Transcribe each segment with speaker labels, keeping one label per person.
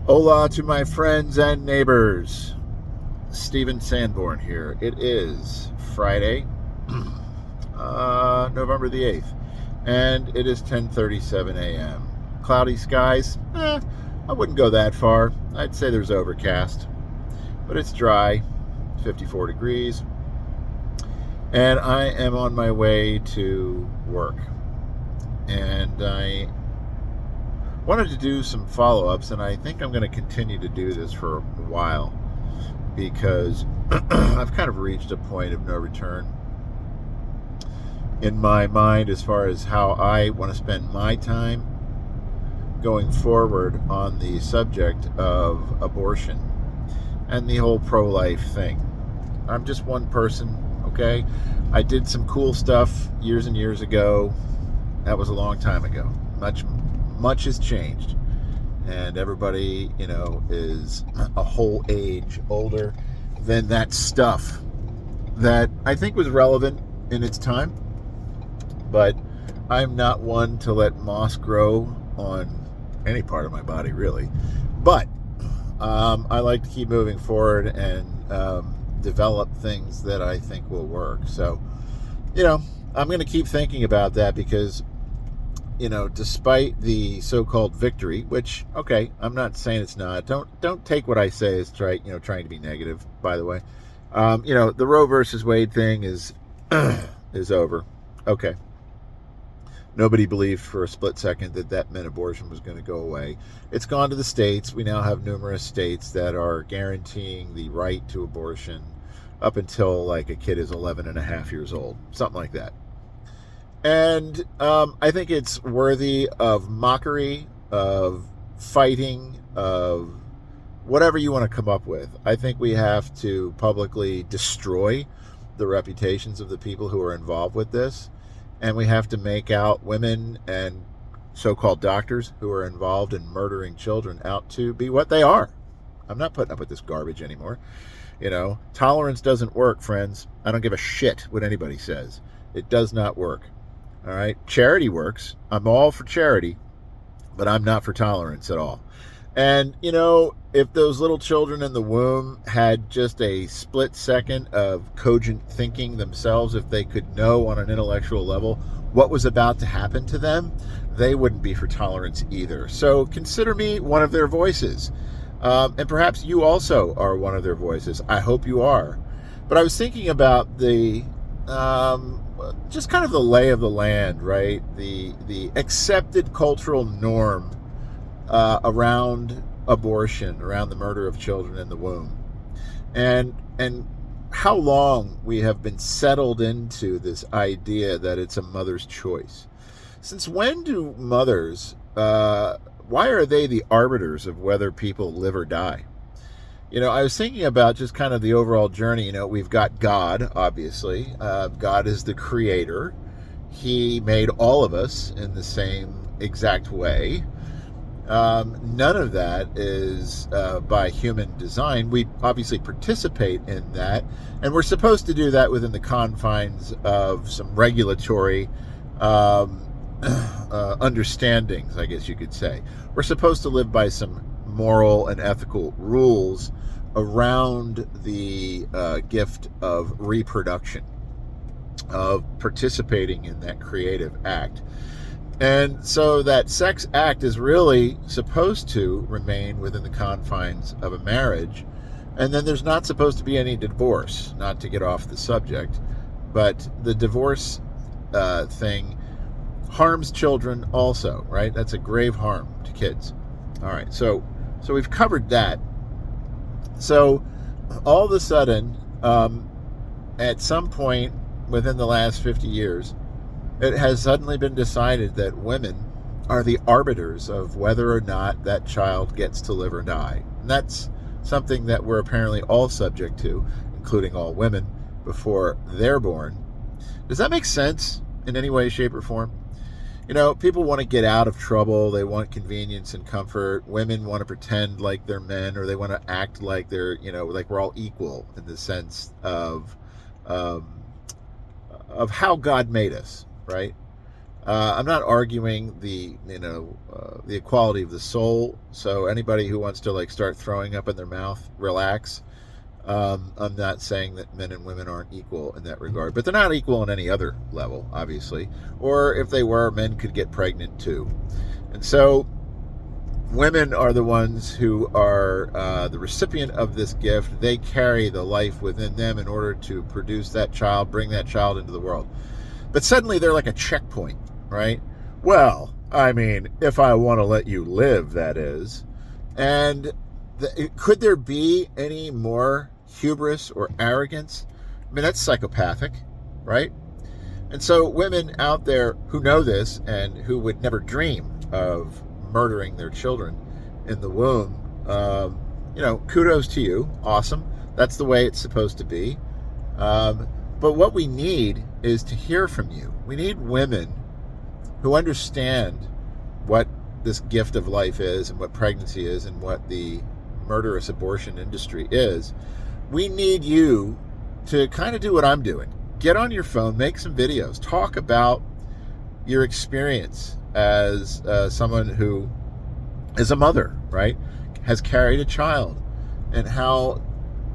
Speaker 1: Hola to my friends and neighbors. Stephen Sanborn here. It is Friday, November the 8th, and it is 10:37 a.m. Cloudy skies? I wouldn't go that far. I'd say there's overcast, but it's dry, 54 degrees, and I am on my way to work. And I wanted to do some follow-ups, and I think I'm going to continue to do this for a while because I've kind of reached a point of no return in my mind as far as how I want to spend my time going forward on the subject of abortion and the whole pro-life thing. I'm just one person, okay? I did some cool stuff years and years ago. That was a long time ago. Much has changed, and everybody, is a whole age older than that stuff that I think was relevant in its time. But I'm not one to let moss grow on any part of my body, really. But I like to keep moving forward and develop things that I think will work. So, I'm going to keep thinking about that because despite the so-called victory, which, okay, I'm not saying it's not. Don't take what I say as trying to be negative, by the way. The Roe versus Wade thing is is over. Okay. Nobody believed for a split second that meant abortion was going to go away. It's gone to the states. We now have numerous states that are guaranteeing the right to abortion up until like a kid is 11 and a half years old, something like that. And I think it's worthy of mockery, of fighting, of whatever you want to come up with. I think we have to publicly destroy the reputations of the people who are involved with this. And we have to make out women and so-called doctors who are involved in murdering children out to be what they are. I'm not putting up with this garbage anymore. Tolerance doesn't work, friends. I don't give a shit what anybody says. It does not work. All right. Charity works. I'm all for charity, but I'm not for tolerance at all. And, if those little children in the womb had just a split second of cogent thinking themselves, if they could know on an intellectual level what was about to happen to them, they wouldn't be for tolerance either. So consider me one of their voices. And perhaps you also are one of their voices. I hope you are. But I was thinking about the just kind of the lay of the land, right? The accepted cultural norm around abortion, around the murder of children in the womb, and how long we have been settled into this idea that it's a mother's choice. Since when do mothers? Why are they the arbiters of whether people live or die? I was thinking about just kind of the overall journey. We've got God, obviously. God is the creator. He made all of us in the same exact way. None of that is by human design. We obviously participate in that, and we're supposed to do that within the confines of some regulatory understandings, I guess you could say. We're supposed to live by some moral and ethical rules around the gift of reproduction, of participating in that creative act. And so that sex act is really supposed to remain within the confines of a marriage. And then there's not supposed to be any divorce, not to get off the subject. But the divorce thing harms children also, right? That's a grave harm to kids. All right, so we've covered that. So all of a sudden, at some point within the last 50 years, it has suddenly been decided that women are the arbiters of whether or not that child gets to live or die. And that's something that we're apparently all subject to, including all women, before they're born. Does that make sense in any way, shape, or form? People want to get out of trouble. They want convenience and comfort. Women want to pretend like they're men, or they want to act like they're, like we're all equal in the sense of how God made us, right? I'm not arguing the equality of the soul. So anybody who wants to like start throwing up in their mouth, relax. I'm not saying that men and women aren't equal in that regard, but they're not equal on any other level, obviously. Or if they were, men could get pregnant too. And so women are the ones who are the recipient of this gift. They carry the life within them in order to produce that child, bring that child into the world. But suddenly they're like a checkpoint, right? Well, I mean, if I want to let you live, that is. And could there be any more hubris or arrogance? I mean, that's psychopathic, right? And so women out there who know this and who would never dream of murdering their children in the womb, kudos to you. Awesome. That's the way it's supposed to be. But what we need is to hear from you. We need women who understand what this gift of life is and what pregnancy is and what the murderous abortion industry is. We need you to kind of do what I'm doing. Get on your phone, make some videos, talk about your experience as someone who is a mother, right? Has carried a child, and how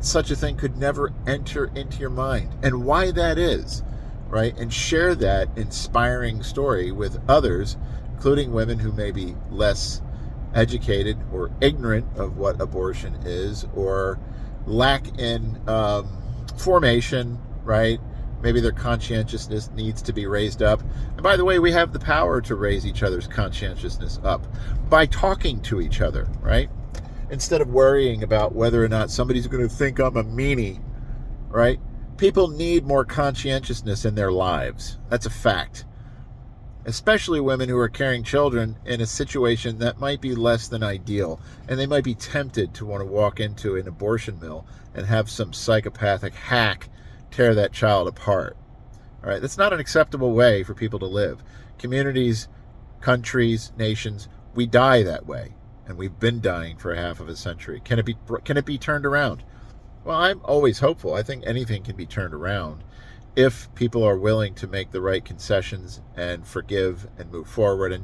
Speaker 1: such a thing could never enter into your mind and why that is, right? And share that inspiring story with others, including women who may be less educated or ignorant of what abortion is, or lack in formation, right? Maybe their conscientiousness needs to be raised up. And by the way, we have the power to raise each other's conscientiousness up by talking to each other, right? Instead of worrying about whether or not somebody's going to think I'm a meanie, right? People need more conscientiousness in their lives. That's a fact. Especially women who are carrying children in a situation that might be less than ideal, and they might be tempted to want to walk into an abortion mill and have some psychopathic hack tear that child apart. All right, that's not an acceptable way for people to live. Communities, countries, nations, we die that way, and we've been dying for half of a century. Can it be turned around? Well, I'm always hopeful. I think anything can be turned around if people are willing to make the right concessions and forgive and move forward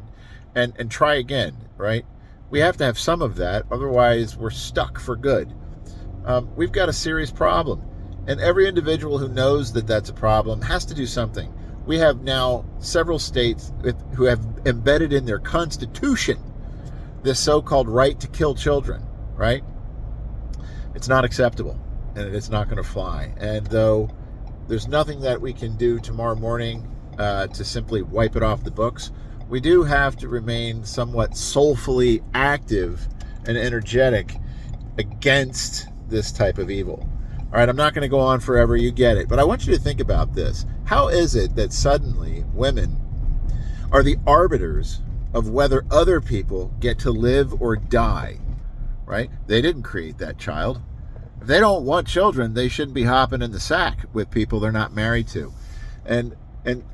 Speaker 1: and try again, right? We have to have some of that, otherwise we're stuck for good. We've got a serious problem, and every individual who knows that that's a problem has to do something. We have now several states who have embedded in their constitution this so-called right to kill children, right? It's not acceptable, and it's not going to fly. And though there's nothing that we can do tomorrow morning to simply wipe it off the books, we do have to remain somewhat soulfully active and energetic against this type of evil. All right, I'm not going to go on forever, you get it. But I want you to think about this. How is it that suddenly women are the arbiters of whether other people get to live or die, right? They didn't create that child. If they don't want children, they shouldn't be hopping in the sack with people they're not married to. And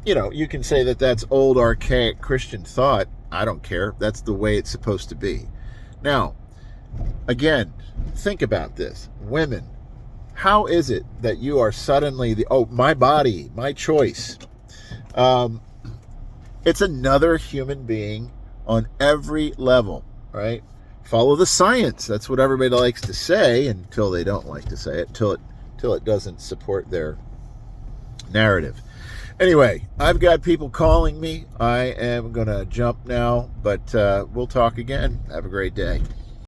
Speaker 1: you can say that that's old, archaic Christian thought. I don't care. That's the way it's supposed to be. Now, again, think about this. Women, how is it that you are suddenly my body, my choice? It's another human being on every level, right? Follow the science. That's what everybody likes to say until they don't like to say it, till it doesn't support their narrative. Anyway, I've got people calling me. I am going to jump now, but we'll talk again. Have a great day.